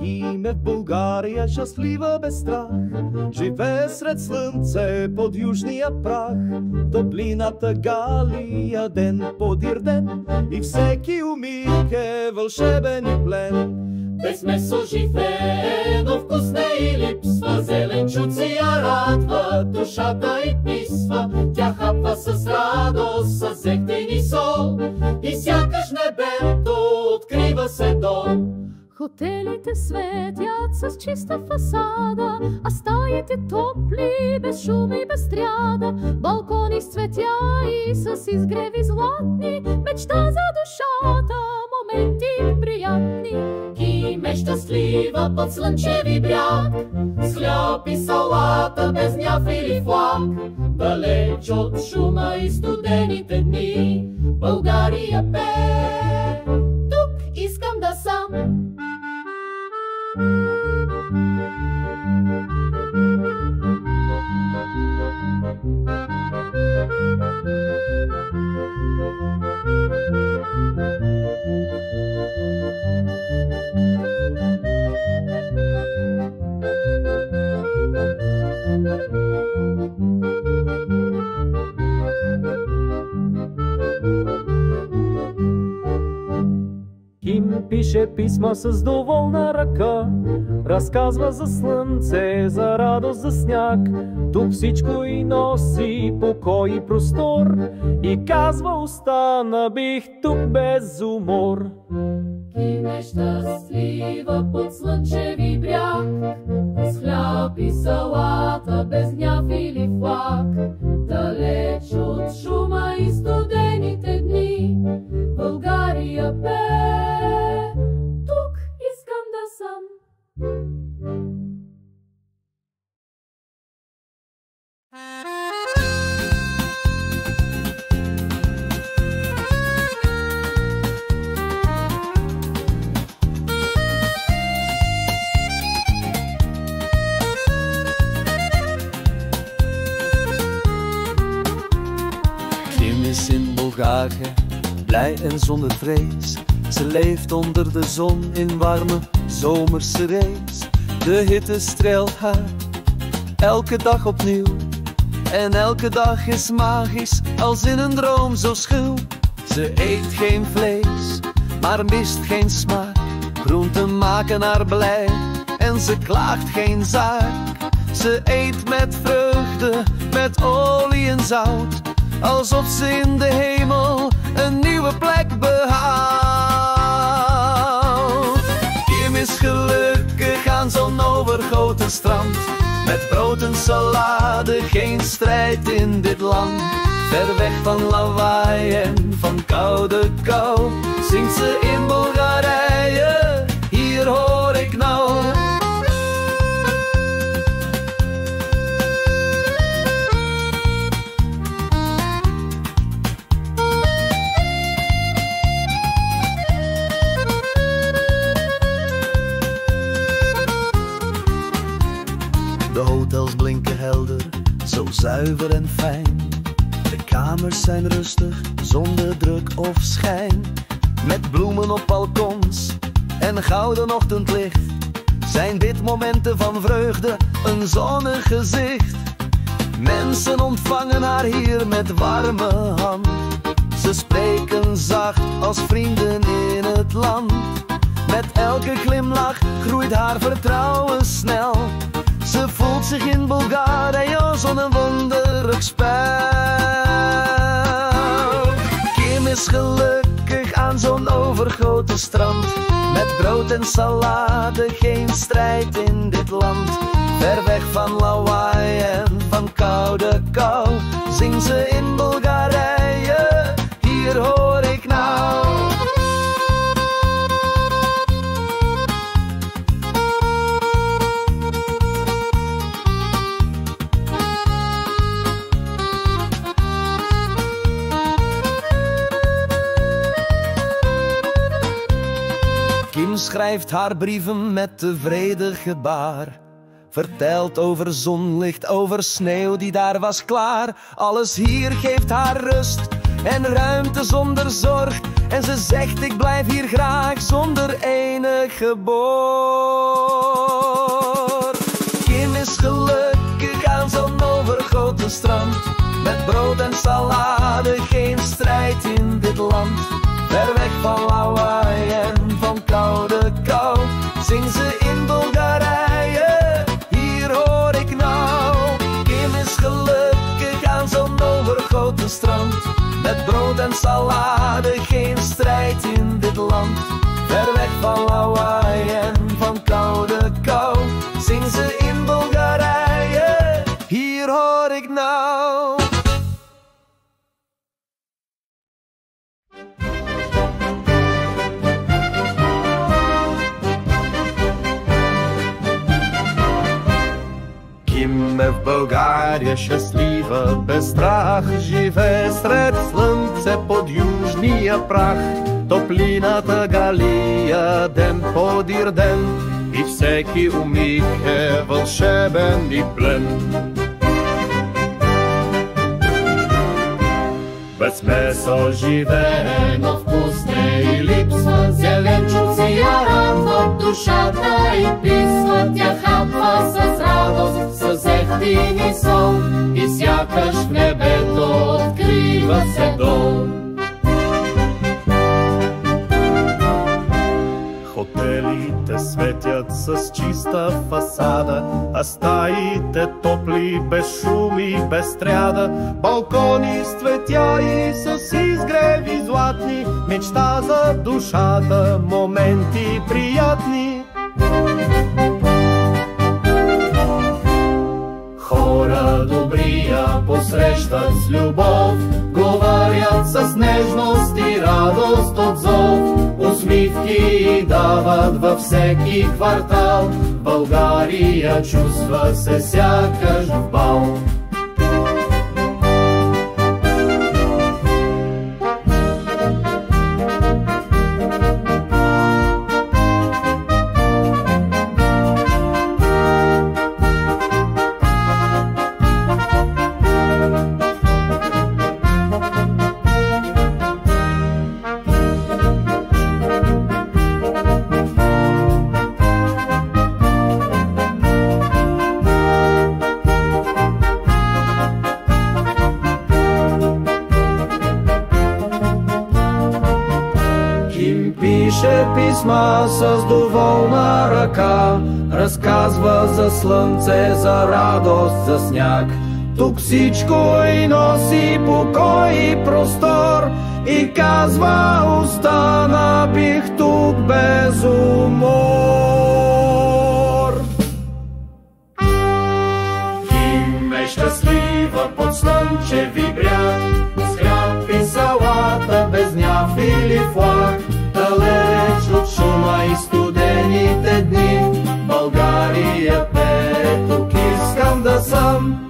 Киме в България щастлива без страх, живее сред слънце под южния прах. Топлината Галия ден подир ден и всеки умик е вълшебен и плен. Без месо живее, но вкус не и липсва, зеленчуци я радва, душата и писва. Тя хапва с радост, с зехтин и сол, и сякаш небето открива се дом. Хотелите светят с чиста фасада, а стаите топли, без шум и без стряда. Балкони с цветя и с изгреви златни, мечта за душата, моменти приятни. Киме щастлива под слънчеви бряг, с хляб и салата, без няв или флаг. Далеч от шума и студените дни, България пее, тук искам да съм. Ким пише писма с доволна ръка, разказва за слънце, за радост, за сняг. Тук всичко и носи покой и простор, и казва остана бих тук без умор. Ким е щастлива под слънчеви бряг, с хляб и салата, без няв или флаг. Далеч от шума и студените дни, България пее, тук искам да съм. Kim is in Bulgarije, blij en zonder vrees. Ze leeft onder de zon in warme zomerse race. De hitte streelt haar, elke dag opnieuw. En elke dag is magisch, als in een droom zo schuw. Ze eet geen vlees, maar mist geen smaak. Groenten maken haar blij, en ze klaagt geen zaak. Ze eet met vreugde, met olie en zout, alsof ze in de hemel een nieuwe plek behoudt. Kim is gelukkig aan zo'n overgoten strand, met brood en salade, geen strijd in dit land. Ver weg van lawaai en van koude kou, zingt ze in Bulgarije, hier hoor ik nou. De hotels blinken helder, zo zuiver en fijn. De kamers zijn rustig, zonder druk of schijn. Met bloemen op balkons en gouden ochtendlicht, zijn dit momenten van vreugde, een zonnig gezicht. Mensen ontvangen haar hier met warme hand. Ze spreken zacht als vrienden in het land. Met elke glimlach groeit haar vertrouwen snel. Ze voelt zich in Bulgarije zo'n wonderlijk spel. Kim is gelukkig aan zo'n overgoten strand, met brood en salade, geen strijd in dit land. Ver weg van lawaai en van koude kou, zingt ze in Bulgarije, hier hoor ik nou. Kim schrijft haar brieven met tevreden gebaar, vertelt over zonlicht, over sneeuw die daar was klaar. Alles hier geeft haar rust en ruimte zonder zorg. En ze zegt ik blijf hier graag zonder enige borg. land. Ver weg van lawaai en van koude kou. Zing ze in Bulgarije, hier hoor ik nou. Kim is gelukkig aan zo'n overgoten strand. Met brood en salade, geen strijd in dit land. Ver weg van lawaai en van koude kou. Zing ze in Bulgarije, hier hoor ik nou. Ким е в България щастлива, без страх, живее сред слънце под южния прах. Топлината галия ден подир ден и всеки умиг е вълшебен и плен. Без месо живее, но вкус не и липсва. Зеленчуци я радват душата и писва. Тя хапва с радост, с зехтин и сол. И сякаш в небето открива се дом. Хотелите светят с чиста фасада, а стаите топли, без шум и без стряда. Балкони с цветя и с изгреви златни, мечта за душата, моменти приятни. Хора добри я посрещат с любов, говорят с нежност и радост от зов. Усмивки дават във всеки квартал, България чувства се сякаш в бал. Пише писма с доволна ръка, разказва за слънце, за радост, за сняг. Тук всичко и носи покой и простор и казва: остана бих тук без умор. Ким е щастлива под слънчеви бряг, с хляб и салата, без гняв или флаг. Далеч от шума и студените дни, България пее, тук искам да съм.